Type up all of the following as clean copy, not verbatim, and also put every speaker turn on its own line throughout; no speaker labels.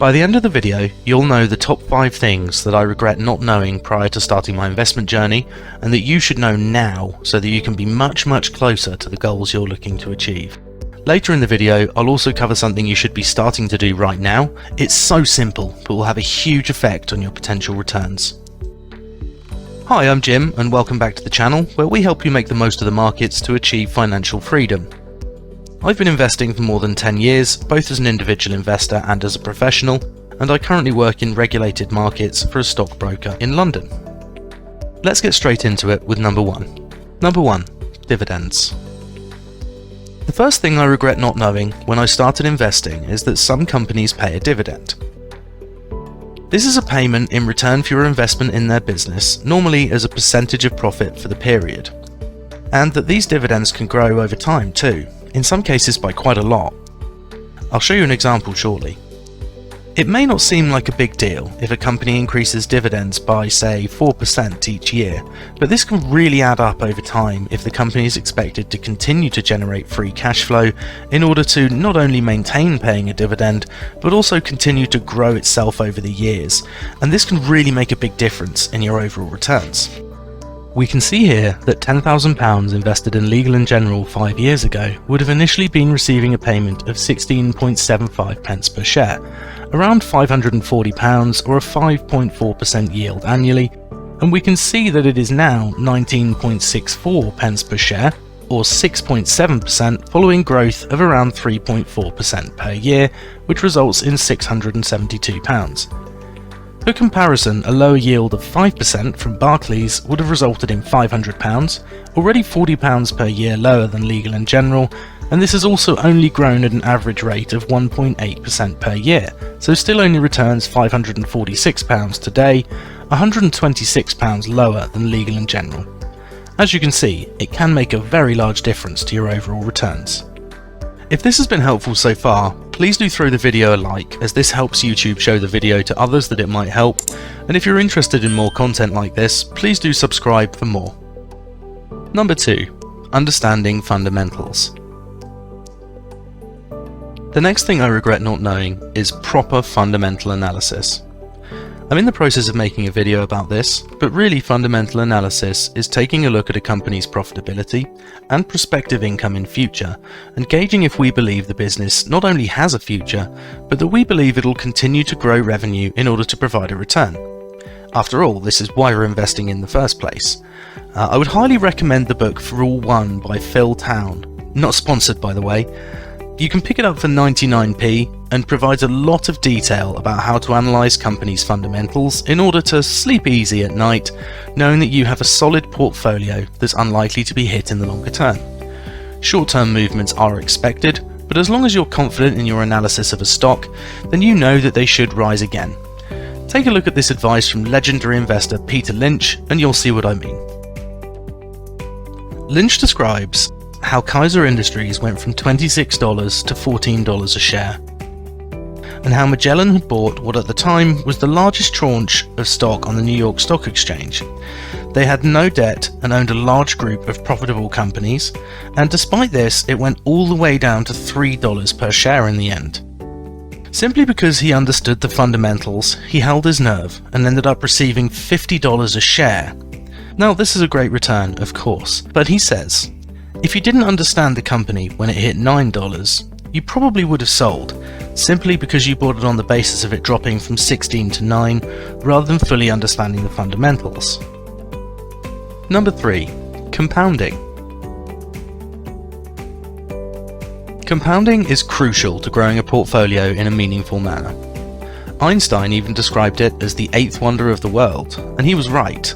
By the end of the video, you'll know the top 5 things that I regret not knowing prior to starting my investment journey, and that you should know now so that you can be much closer to the goals you're looking to achieve. Later in the video, I'll also cover something you should be starting to do right now. It's so simple, but will have a huge effect on your potential returns. Hi, I'm Jim, and welcome back to the channel, where we help you make the most of the markets to achieve financial freedom. I've been investing for more than 10 years, both as an individual investor and as a professional, and I currently work in regulated markets for a stockbroker in London. Let's get straight into it with number 1. Number 1. Dividends. The first thing I regret not knowing when I started investing is that some companies pay a dividend. This is a payment in return for your investment in their business, normally as a percentage of profit for the period. And that these dividends can grow over time too, in some cases by quite a lot. I'll show you an example shortly. It may not seem like a big deal if a company increases dividends by, say, 4% each year, but this can really add up over time if the company is expected to continue to generate free cash flow in order to not only maintain paying a dividend, but also continue to grow itself over the years, and this can really make a big difference in your overall returns. We can see here that £10,000 invested in Legal & General 5 years ago would have initially been receiving a payment of 16.75 per share, around £540 or a 5.4% yield annually, and we can see that it is now 19.64 per share, or 6.7% following growth of around 3.4% per year, which results in £672. For comparison, a lower yield of 5% from Barclays would have resulted in £500, already £40 per year lower than Legal & General, and this has also only grown at an average rate of 1.8% per year, so still only returns £546 today, £126 lower than Legal & General. As you can see, it can make a very large difference to your overall returns. If this has been helpful so far, please do throw the video a like, as this helps YouTube show the video to others that it might help, and if you're interested in more content like this, please do subscribe for more. Number 2. Understanding fundamentals. The next thing I regret not knowing is proper fundamental analysis. I'm in the process of making a video about this, but really fundamental analysis is taking a look at a company's profitability and prospective income in future, and gauging if we believe the business not only has a future, but that we believe it'll continue to grow revenue in order to provide a return. After all, this is why we're investing in the first place. I would highly recommend the book For All One by Phil Town, not sponsored by the way. You can pick it up for 99p and provides a lot of detail about how to analyse companies' fundamentals in order to sleep easy at night, knowing that you have a solid portfolio that's unlikely to be hit in the longer term. Short-term movements are expected, but as long as you're confident in your analysis of a stock, then you know that they should rise again. Take a look at this advice from legendary investor Peter Lynch and you'll see what I mean. Lynch describes how Kaiser Industries went from $26 to $14 a share, and how Magellan had bought what at the time was the largest tranche of stock on the New York Stock Exchange. They had no debt and owned a large group of profitable companies, and despite this it went all the way down to $3 per share in the end. Simply because he understood the fundamentals, he held his nerve and ended up receiving $50 a share. Now this is a great return, of course, but he says, if you didn't understand the company when it hit $9, you probably would have sold, simply because you bought it on the basis of it dropping from 16 to 9, rather than fully understanding the fundamentals. Number 3. Compounding. Compounding is crucial to growing a portfolio in a meaningful manner. Einstein even described it as the 8th wonder of the world, and he was right.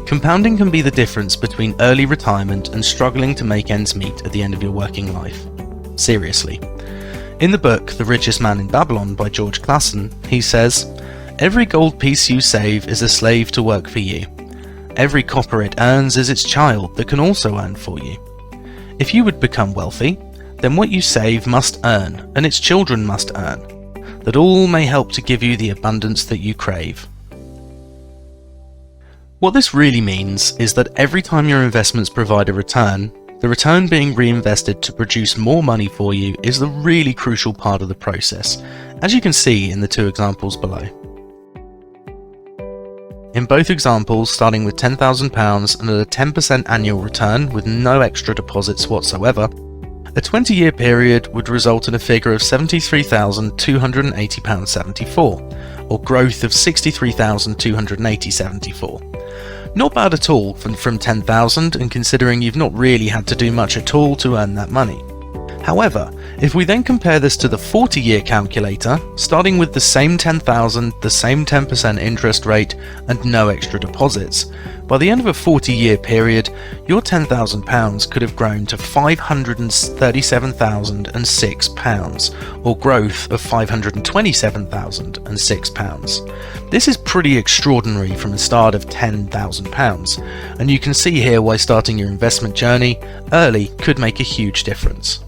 Compounding can be the difference between early retirement and struggling to make ends meet at the end of your working life. Seriously. In the book The Richest Man in Babylon by George Clason, he says, "Every gold piece you save is a slave to work for you. Every copper it earns is its child that can also earn for you. If you would become wealthy, then what you save must earn, and its children must earn, that all may help to give you the abundance that you crave." What this really means is that every time your investments provide a return, the return being reinvested to produce more money for you is the really crucial part of the process. as you can see in the two examples below. In both examples, starting with £10,000 and at a 10% annual return with no extra deposits whatsoever, a 20-year period would result in a figure of £73,280.74, or growth of £63,280.74. Not bad at all from 10,000, and considering you've not really had to do much at all to earn that money. However, if we then compare this to the 40-year calculator, starting with the same 10,000, the same 10% interest rate, and no extra deposits, by the end of a 40-year period, your £10,000 could have grown to £537,006, or growth of £527,006. This is pretty extraordinary from a start of £10,000, and you can see here why starting your investment journey early could make a huge difference.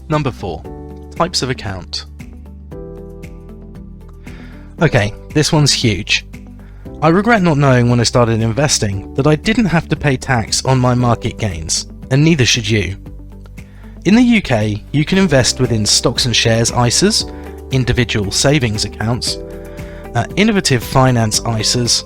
Number 4. Types of account. Okay, this one's huge. I regret not knowing when I started investing that I didn't have to pay tax on my market gains, and neither should you. In the UK, you can invest within stocks and shares ISAs, individual savings accounts, innovative finance ISAs,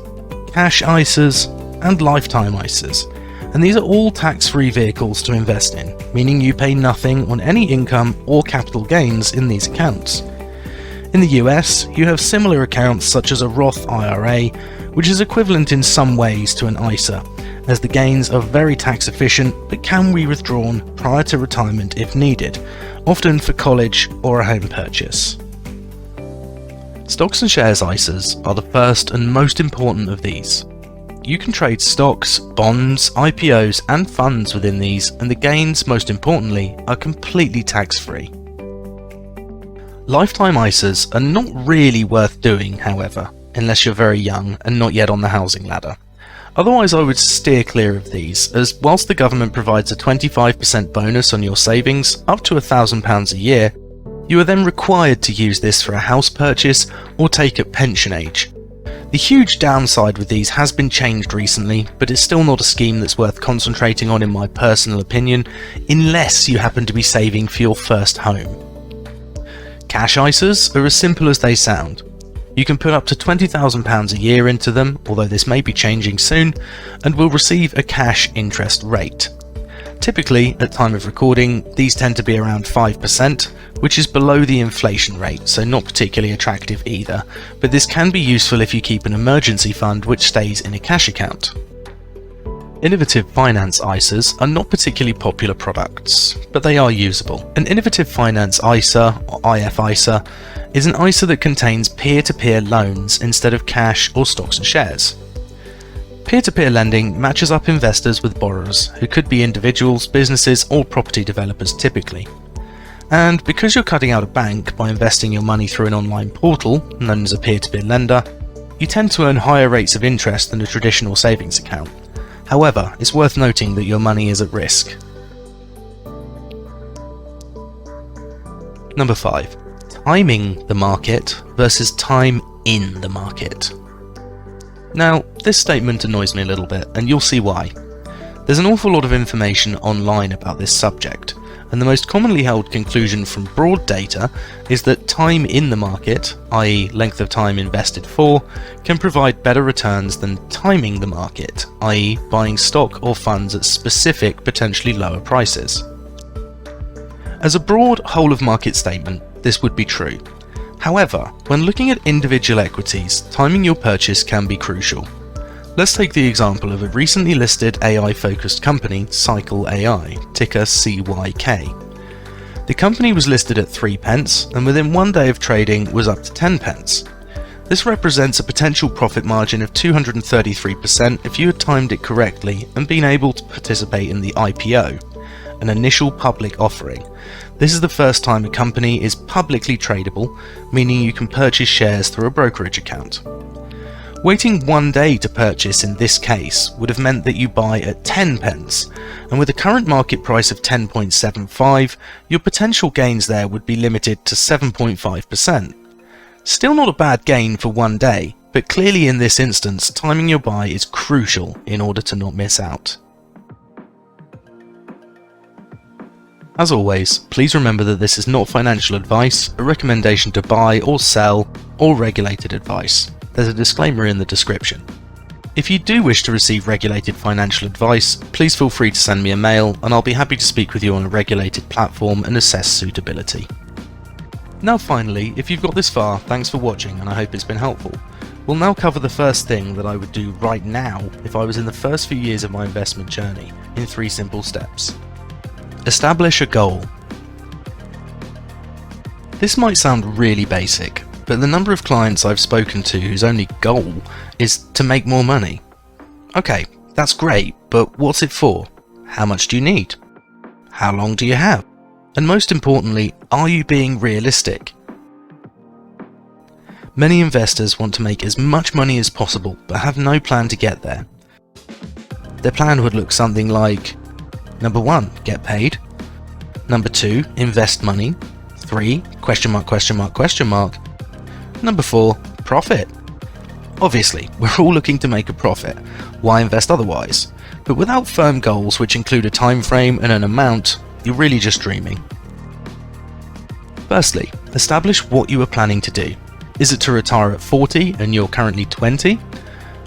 cash ISAs, and lifetime ISAs. And these are all tax-free vehicles to invest in, meaning you pay nothing on any income or capital gains in these accounts. In the US, you have similar accounts such as a Roth IRA, which is equivalent in some ways to an ISA, as the gains are very tax efficient but can be withdrawn prior to retirement if needed, often for college or a home purchase. Stocks and shares ISAs are the first and most important of these. You can trade stocks, bonds, IPOs and funds within these, and the gains, most importantly, are completely tax-free. Lifetime ISAs are not really worth doing, however, unless you're very young and not yet on the housing ladder. Otherwise I would steer clear of these, as whilst the government provides a 25% bonus on your savings, up to £1,000 a year, you are then required to use this for a house purchase or take at pension age. The huge downside with these has been changed recently, but it's still not a scheme that's worth concentrating on in my personal opinion, unless you happen to be saving for your first home. Cash ISAs are as simple as they sound. You can put up to £20,000 a year into them, although this may be changing soon, and will receive a cash interest rate. Typically, at time of recording, these tend to be around 5%, which is below the inflation rate, so not particularly attractive either, but this can be useful if you keep an emergency fund which stays in a cash account. Innovative finance ISAs are not particularly popular products, but they are usable. An innovative finance ISA, or IFISA, is an ISA that contains peer-to-peer loans instead of cash or stocks and shares. Peer-to-peer lending matches up investors with borrowers, who could be individuals, businesses, or property developers typically. And because you're cutting out a bank by investing your money through an online portal, known as a peer-to-peer lender, you tend to earn higher rates of interest than a traditional savings account. However, it's worth noting that your money is at risk. Number 5. Timing the market versus time in the market. Now, this statement annoys me a little bit, and you'll see why. There's an awful lot of information online about this subject, and the most commonly held conclusion from broad data is that time in the market, i.e. length of time invested for, can provide better returns than timing the market, i.e. buying stock or funds at specific, potentially lower prices. As a broad whole-of-market statement, this would be true. However, when looking at individual equities, timing your purchase can be crucial. Let's take the example of a recently listed AI-focused company, Cycle AI, ticker CYK. The company was listed at 3p, and within one day of trading was up to 10p. This represents a potential profit margin of 233% if you had timed it correctly and been able to participate in the IPO, an initial public offering. This is the first time a company is publicly tradable, meaning you can purchase shares through a brokerage account. Waiting one day to purchase in this case would have meant that you buy at 10p, and with a current market price of 10.75, your potential gains there would be limited to 7.5%. Still not a bad gain for one day, but clearly in this instance, timing your buy is crucial in order to not miss out. As always, please remember that this is not financial advice, a recommendation to buy or sell, or regulated advice. There's a disclaimer in the description. If you do wish to receive regulated financial advice, please feel free to send me a mail and I'll be happy to speak with you on a regulated platform and assess suitability. Now finally, if you've got this far, thanks for watching and I hope it's been helpful. We'll now cover the first thing that I would do right now if I was in the first few years of my investment journey, in 3 simple steps. Establish a goal. This might sound really basic, but the number of clients I've spoken to whose only goal is to make more money. Okay, that's great, but what's it for? How much do you need? How long do you have? And most importantly, are you being realistic? Many investors want to make as much money as possible, but have no plan to get there. Their plan would look something like: number 1, get paid. Number 2, invest money. 3, question mark, question mark, question mark. Number 4, profit. Obviously, we're all looking to make a profit. Why invest otherwise? But without firm goals which include a time frame and an amount, you're really just dreaming. Firstly, establish what you are planning to do. Is it to retire at 40 and you're currently 20?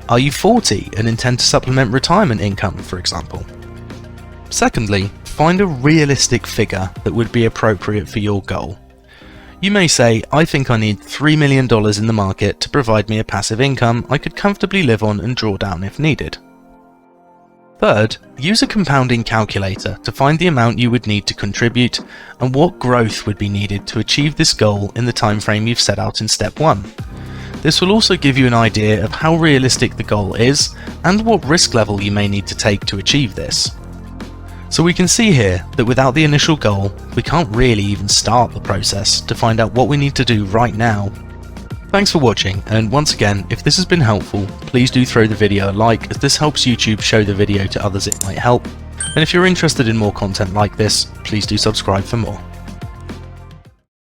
Are you 40 and intend to supplement retirement income, for example? Secondly, find a realistic figure that would be appropriate for your goal. You may say, I think I need $3 million in the market to provide me a passive income I could comfortably live on and draw down if needed. Third, use a compounding calculator to find the amount you would need to contribute and what growth would be needed to achieve this goal in the time frame you've set out in step 1. This will also give you an idea of how realistic the goal is and what risk level you may need to take to achieve this. So we can see here that without the initial goal, we can't really even start the process to find out what we need to do right now. Thanks for watching, and once again, if this has been helpful, please do throw the video a like, as this helps YouTube show the video to others it might help. And if you're interested in more content like this, please do subscribe for more.